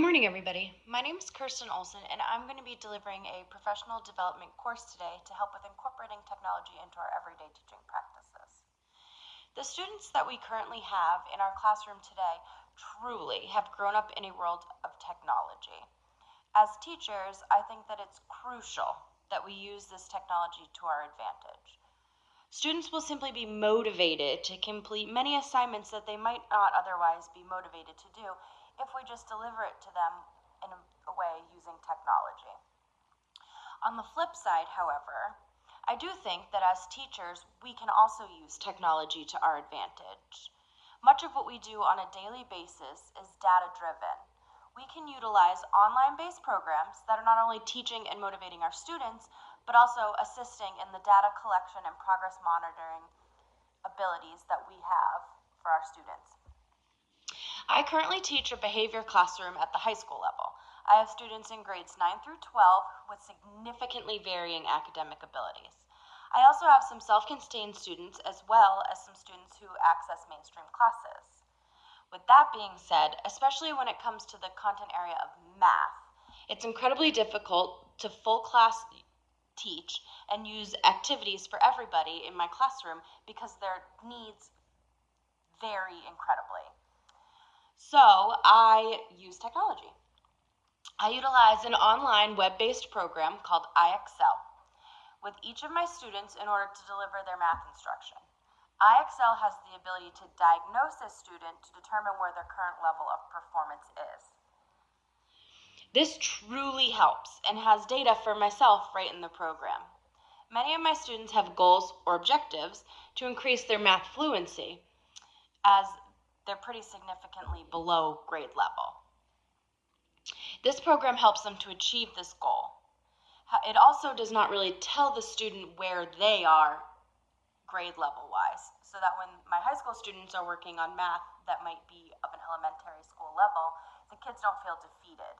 morning, everybody. My name is Kirsten Olson, and I'm going to be delivering a professional development course today to help with incorporating technology into our everyday teaching practices. The students that we currently have in our classroom today truly have grown up in a world of technology. As teachers, I think that it's crucial that we use this technology to our advantage. Students will simply be motivated to complete many assignments that they might not otherwise be motivated to do if we just deliver it to them in a way using technology. On the flip side, however, I do think that as teachers, we can also use technology to our advantage. Much of what we do on a daily basis is data-driven. We can utilize online-based programs that are not only teaching and motivating our students, but also assisting in the data collection and progress monitoring abilities that we have for our students. I currently teach a behavior classroom at the high school level. I have students in grades 9 through 12 with significantly varying academic abilities. I also have some self-contained students as well as some students who access mainstream classes. With that being said, especially when it comes to the content area of math, it's incredibly difficult to full class teach and use activities for everybody in my classroom because their needs vary incredibly. So I use technology. I utilize an online web-based program called iExcel with each of my students in order to deliver their math instruction. iExcel has the ability to diagnose a student to determine where their current level of performance is. This truly helps and has data for myself right in the program. Many of my students have goals or objectives to increase their math fluency, as they're pretty significantly below grade level. This program helps them to achieve this goal. It also does not really tell the student where they are grade level wise, so that when my high school students are working on math that might be of an elementary school level, the kids don't feel defeated.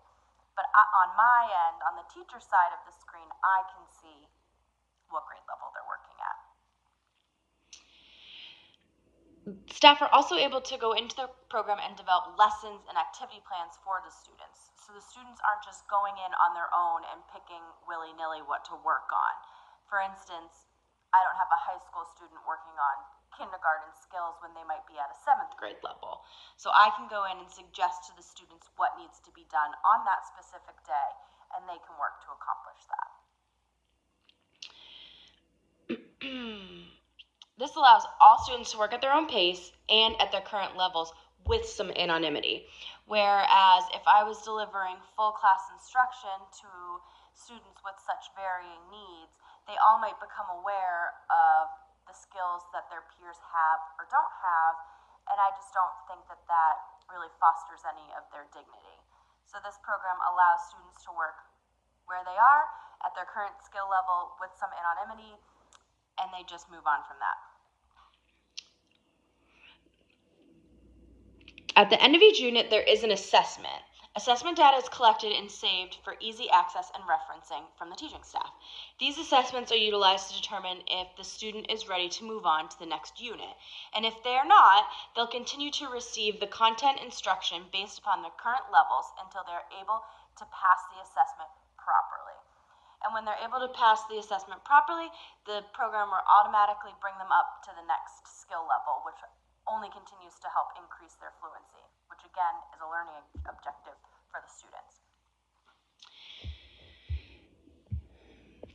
But on my end, on the teacher side of the screen, I can see what grade level they're working at. Staff are also able to go into the program and develop lessons and activity plans for the students. So the students aren't just going in on their own and picking willy-nilly what to work on. For instance, I don't have a high school student working on kindergarten skills when they might be at a 7th grade level. So I can go in and suggest to the students what needs to be done on that specific day, and they can work to accomplish that. This allows all students to work at their own pace and at their current levels with some anonymity. Whereas if I was delivering full class instruction to students with such varying needs, they all might become aware of the skills that their peers have or don't have, and I just don't think that that really fosters any of their dignity. So this program allows students to work where they are at their current skill level with some anonymity, and they just move on from that. At the end of each unit, there is an assessment. Assessment data is collected and saved for easy access and referencing from the teaching staff. These assessments are utilized to determine if the student is ready to move on to the next unit. And if they are not, they'll continue to receive the content instruction based upon their current levels until they're able to pass the assessment properly. And when they're able to pass the assessment properly, the program will automatically bring them up to the next skill level, which only continues to help increase their fluency, which again is a learning objective for the students.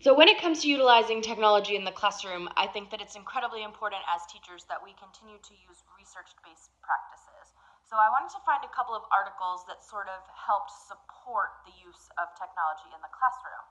So when it comes to utilizing technology in the classroom, I think that it's incredibly important as teachers that we continue to use research-based practices. So I wanted to find a couple of articles that sort of helped support the use of technology in the classroom.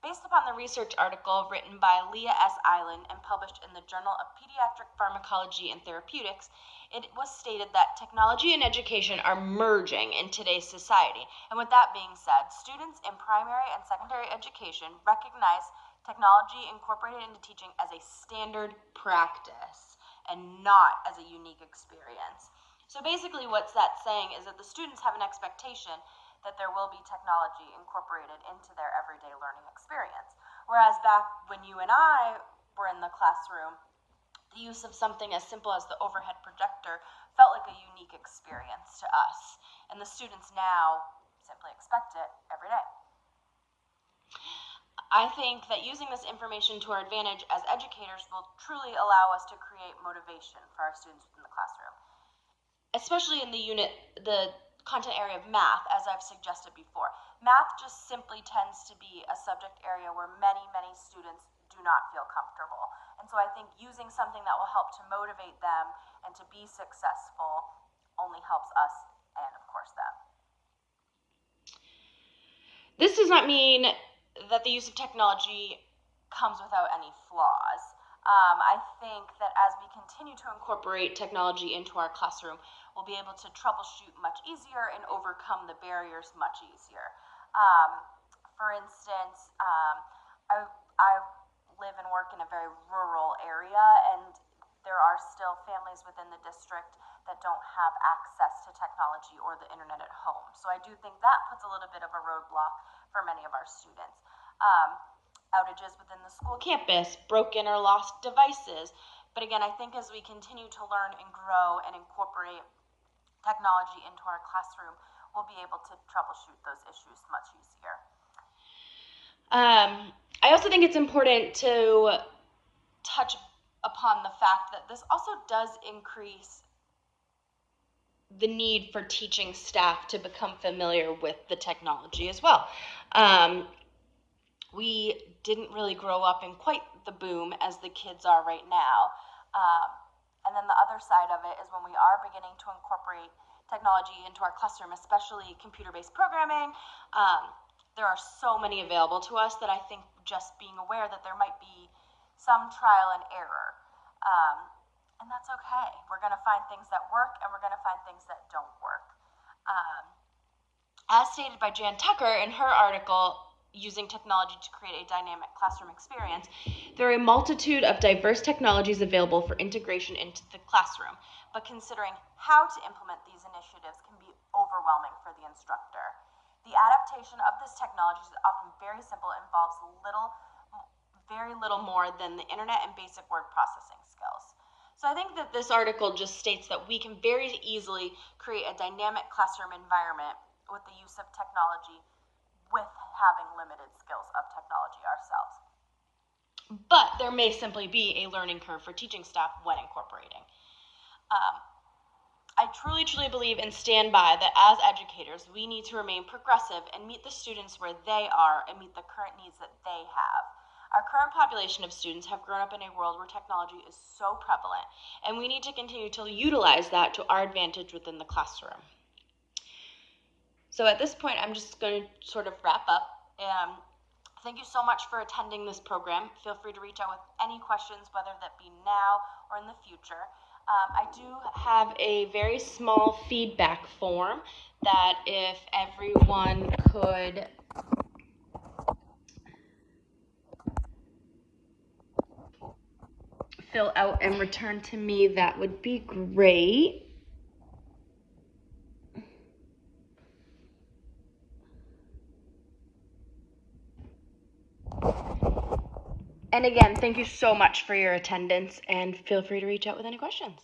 Based upon the research article written by Leah S. Island and published in the Journal of Pediatric Pharmacology and Therapeutics, it was stated that technology and education are merging in today's society. And with that being said, students in primary and secondary education recognize technology incorporated into teaching as a standard practice and not as a unique experience. So basically what's that saying is that the students have an expectation that there will be technology incorporated into their everyday learning experience. Whereas back when you and I were in the classroom, the use of something as simple as the overhead projector felt like a unique experience to us. And the students now simply expect it every day. I think that using this information to our advantage as educators will truly allow us to create motivation for our students within the classroom, especially in the content area of math, as I've suggested before. Math just simply tends to be a subject area where many students do not feel comfortable. And so I think using something that will help to motivate them and to be successful only helps us and, of course, them. This does not mean that the use of technology comes without any flaws. I think that as we continue to incorporate technology into our classroom, we'll be able to troubleshoot much easier and overcome the barriers much easier. For instance, I live and work in a very rural area, and there are still families within the district that don't have access to technology or the internet at home. So I do think that puts a little bit of a roadblock for many of our students. Outages within the school campus, broken or lost devices. But again, I think as we continue to learn and grow and incorporate technology into our classroom, we'll be able to troubleshoot those issues much easier. I also think it's important to touch upon the fact that this also does increase the need for teaching staff to become familiar with the technology as well. We didn't really grow up in quite the boom as the kids are right now. And then the other side of it is when we are beginning to incorporate technology into our classroom, especially computer-based programming, there are so many available to us that I think just being aware that there might be some trial and error. And that's okay. We're going to find things that work, and we're going to find things that don't work. As stated by Jan Tucker in her article, Using Technology to Create a Dynamic Classroom Experience, there are a multitude of diverse technologies available for integration into the classroom, but considering how to implement these initiatives can be overwhelming for the instructor. The adaptation of this technology is often very simple and involves very little more than the internet and basic word processing skills. So I think that this article just states that we can very easily create a dynamic classroom environment with the use of technology with having limited skills of technology ourselves. But there may simply be a learning curve for teaching staff when incorporating. I truly believe and stand by that as educators, we need to remain progressive and meet the students where they are and meet the current needs that they have. Our current population of students have grown up in a world where technology is so prevalent, and we need to continue to utilize that to our advantage within the classroom. So at this point, I'm just going to sort of wrap up. Thank you so much for attending this program. Feel free to reach out with any questions, whether that be now or in the future. I do have a very small feedback form that if everyone could fill out and return to me, that would be great. And again, thank you so much for your attendance, and feel free to reach out with any questions.